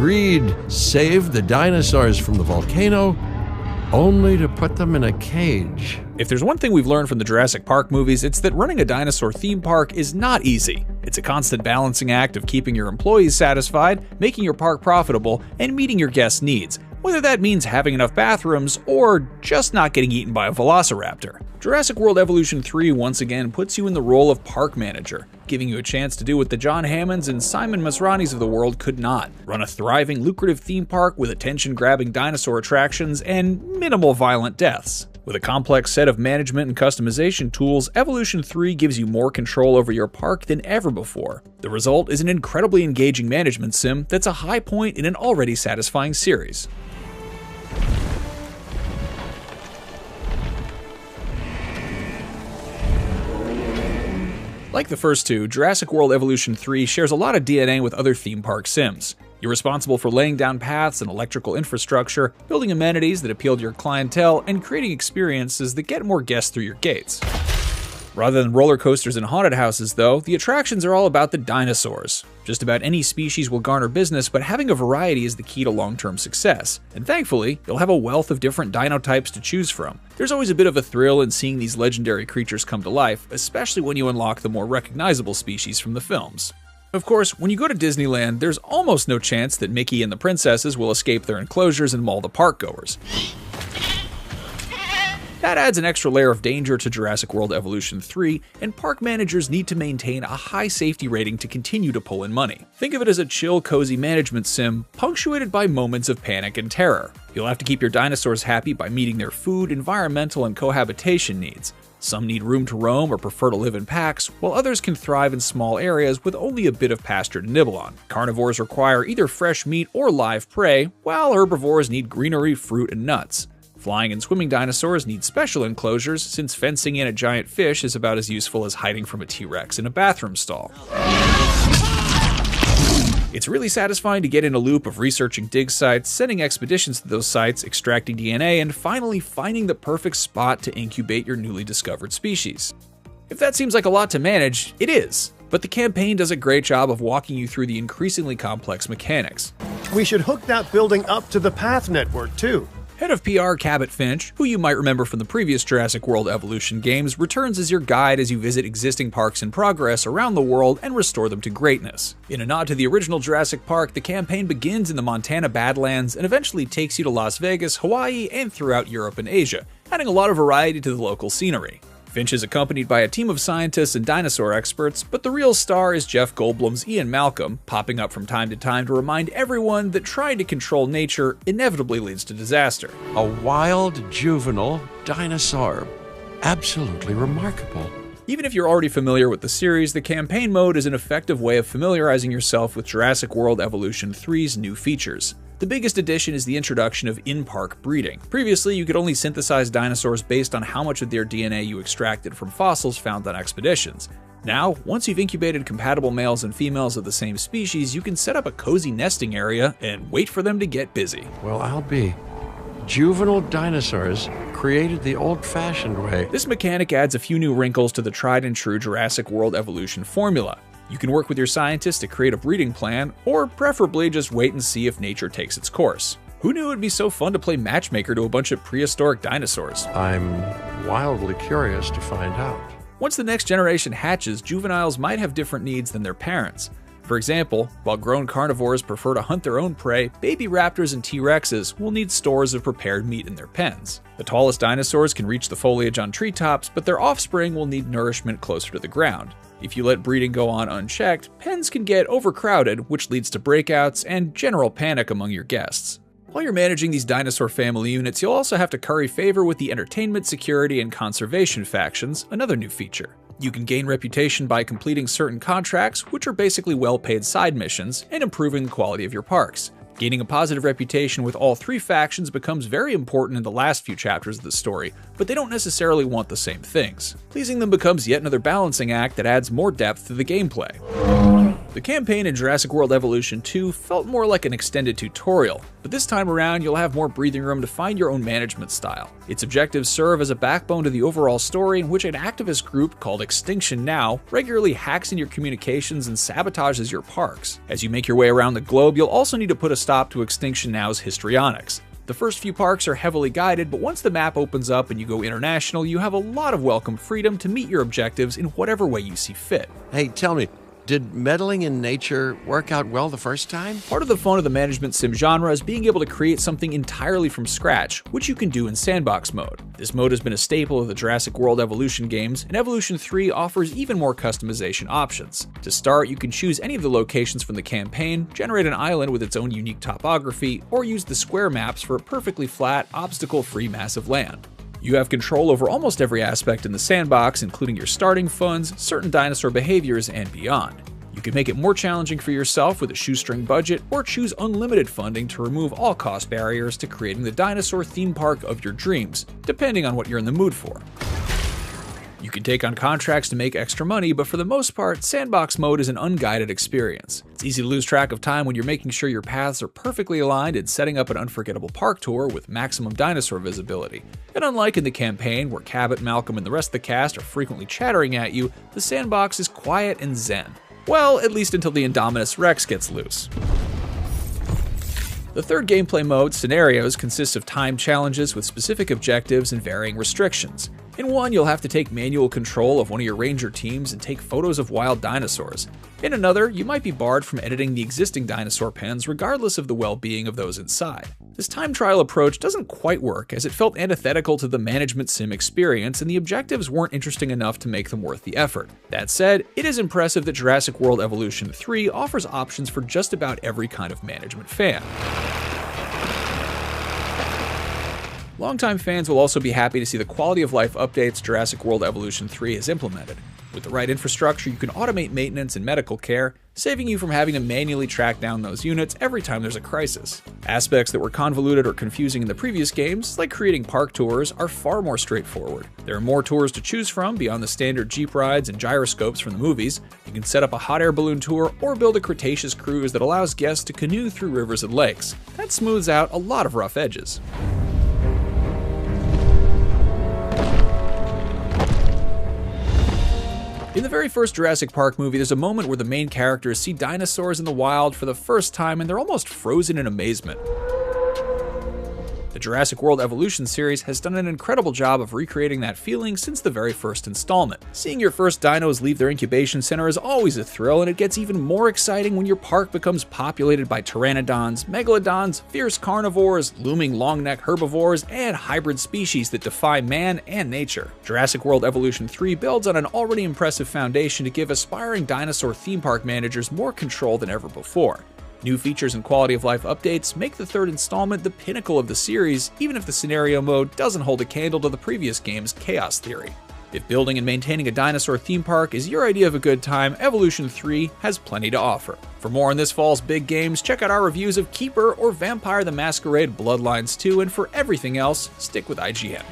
greed saved the dinosaurs from the volcano, only to put them in a cage. If there's one thing we've learned from the Jurassic Park movies, it's that running a dinosaur theme park is not easy. It's a constant balancing act of keeping your employees satisfied, making your park profitable, and meeting your guests' needs, whether that means having enough bathrooms or just not getting eaten by a velociraptor. Jurassic World Evolution 3 once again puts you in the role of park manager, giving you a chance to do what the John Hammonds and Simon Masranis of the world could not: run a thriving, lucrative theme park with attention-grabbing dinosaur attractions and minimal violent deaths. With a complex set of management and customization tools, Evolution 3 gives you more control over your park than ever before. The result is an incredibly engaging management sim that's a high point in an already satisfying series. Like the first two, Jurassic World Evolution 3 shares a lot of DNA with other theme park sims. You're responsible for laying down paths and electrical infrastructure, building amenities that appeal to your clientele, and creating experiences that get more guests through your gates. Rather than roller coasters and haunted houses, though, the attractions are all about the dinosaurs. Just about any species will garner business, but having a variety is the key to long-term success. And thankfully, you'll have a wealth of different dino types to choose from. There's always a bit of a thrill in seeing these legendary creatures come to life, especially when you unlock the more recognizable species from the films. Of course, when you go to Disneyland, there's almost no chance that Mickey and the princesses will escape their enclosures and maul the parkgoers. That adds an extra layer of danger to Jurassic World Evolution 3, and park managers need to maintain a high safety rating to continue to pull in money. Think of it as a chill, cozy management sim, punctuated by moments of panic and terror. You'll have to keep your dinosaurs happy by meeting their food, environmental, and cohabitation needs. Some need room to roam or prefer to live in packs, while others can thrive in small areas with only a bit of pasture to nibble on. Carnivores require either fresh meat or live prey, while herbivores need greenery, fruit, and nuts. Flying and swimming dinosaurs need special enclosures, since fencing in a giant fish is about as useful as hiding from a T-Rex in a bathroom stall. It's really satisfying to get in a loop of researching dig sites, sending expeditions to those sites, extracting DNA, and finally finding the perfect spot to incubate your newly discovered species. If that seems like a lot to manage, it is. But the campaign does a great job of walking you through the increasingly complex mechanics. We should hook that building up to the path network too. Head of PR Cabot Finch, who you might remember from the previous Jurassic World Evolution games, returns as your guide as you visit existing parks in progress around the world and restore them to greatness. In a nod to the original Jurassic Park, the campaign begins in the Montana Badlands and eventually takes you to Las Vegas, Hawaii, and throughout Europe and Asia, adding a lot of variety to the local scenery. Finch is accompanied by a team of scientists and dinosaur experts, but the real star is Jeff Goldblum's Ian Malcolm, popping up from time to time to remind everyone that trying to control nature inevitably leads to disaster. A wild, juvenile dinosaur. Absolutely remarkable. Even if you're already familiar with the series, the campaign mode is an effective way of familiarizing yourself with Jurassic World Evolution 3's new features. The biggest addition is the introduction of in-park breeding. Previously, you could only synthesize dinosaurs based on how much of their DNA you extracted from fossils found on expeditions. Now, once you've incubated compatible males and females of the same species, you can set up a cozy nesting area and wait for them to get busy. Well, I'll be. Juvenile dinosaurs created the old-fashioned way. This mechanic adds a few new wrinkles to the tried-and-true Jurassic World Evolution formula. You can work with your scientists to create a breeding plan, or preferably just wait and see if nature takes its course. Who knew it would be so fun to play matchmaker to a bunch of prehistoric dinosaurs? I'm wildly curious to find out. Once the next generation hatches, juveniles might have different needs than their parents. For example, while grown carnivores prefer to hunt their own prey, baby raptors and T-Rexes will need stores of prepared meat in their pens. The tallest dinosaurs can reach the foliage on treetops, but their offspring will need nourishment closer to the ground. If you let breeding go on unchecked, pens can get overcrowded, which leads to breakouts and general panic among your guests. While you're managing these dinosaur family units, you'll also have to curry favor with the entertainment, security, and conservation factions, another new feature. You can gain reputation by completing certain contracts, which are basically well-paid side missions, and improving the quality of your parks. Gaining a positive reputation with all three factions becomes very important in the last few chapters of the story, but they don't necessarily want the same things. Pleasing them becomes yet another balancing act that adds more depth to the gameplay. The campaign in Jurassic World Evolution 2 felt more like an extended tutorial, but this time around you'll have more breathing room to find your own management style. Its objectives serve as a backbone to the overall story, in which an activist group called Extinction Now regularly hacks in your communications and sabotages your parks. As you make your way around the globe, you'll also need to put a stop to Extinction Now's histrionics. The first few parks are heavily guided, but once the map opens up and you go international, you have a lot of welcome freedom to meet your objectives in whatever way you see fit. Hey, tell me, did meddling in nature work out well the first time? Part of the fun of the management sim genre is being able to create something entirely from scratch, which you can do in sandbox mode. This mode has been a staple of the Jurassic World Evolution games, and Evolution 3 offers even more customization options. To start, you can choose any of the locations from the campaign, generate an island with its own unique topography, or use the square maps for a perfectly flat, obstacle-free massive land. You have control over almost every aspect in the sandbox, including your starting funds, certain dinosaur behaviors, and beyond. You can make it more challenging for yourself with a shoestring budget, or choose unlimited funding to remove all cost barriers to creating the dinosaur theme park of your dreams, depending on what you're in the mood for. You can take on contracts to make extra money, but for the most part, sandbox mode is an unguided experience. It's easy to lose track of time when you're making sure your paths are perfectly aligned and setting up an unforgettable park tour with maximum dinosaur visibility. And unlike in the campaign, where Cabot, Malcolm, and the rest of the cast are frequently chattering at you, the sandbox is quiet and zen. Well, at least until the Indominus Rex gets loose. The third gameplay mode, Scenarios, consists of time challenges with specific objectives and varying restrictions. In one, you'll have to take manual control of one of your ranger teams and take photos of wild dinosaurs. In another, you might be barred from editing the existing dinosaur pens regardless of the well-being of those inside. This time trial approach doesn't quite work, as it felt antithetical to the management sim experience, and the objectives weren't interesting enough to make them worth the effort. That said, it is impressive that Jurassic World Evolution 3 offers options for just about every kind of management fan. Longtime fans will also be happy to see the quality of life updates Jurassic World Evolution 3 has implemented. With the right infrastructure, you can automate maintenance and medical care, saving you from having to manually track down those units every time there's a crisis. Aspects that were convoluted or confusing in the previous games, like creating park tours, are far more straightforward. There are more tours to choose from beyond the standard Jeep rides and gyroscopes from the movies. You can set up a hot air balloon tour or build a Cretaceous cruise that allows guests to canoe through rivers and lakes. That smooths out a lot of rough edges. In the very first Jurassic Park movie, there's a moment where the main characters see dinosaurs in the wild for the first time and they're almost frozen in amazement. The Jurassic World Evolution series has done an incredible job of recreating that feeling since the very first installment. Seeing your first dinos leave their incubation center is always a thrill, and it gets even more exciting when your park becomes populated by pteranodons, megalodons, fierce carnivores, looming long-neck herbivores, and hybrid species that defy man and nature. Jurassic World Evolution 3 builds on an already impressive foundation to give aspiring dinosaur theme park managers more control than ever before. New features and quality of life updates make the third installment the pinnacle of the series, even if the scenario mode doesn't hold a candle to the previous game's chaos theory. If building and maintaining a dinosaur theme park is your idea of a good time, Evolution 3 has plenty to offer. For more on this fall's big games, check out our reviews of Keeper or Vampire the Masquerade Bloodlines 2, and for everything else, stick with IGN.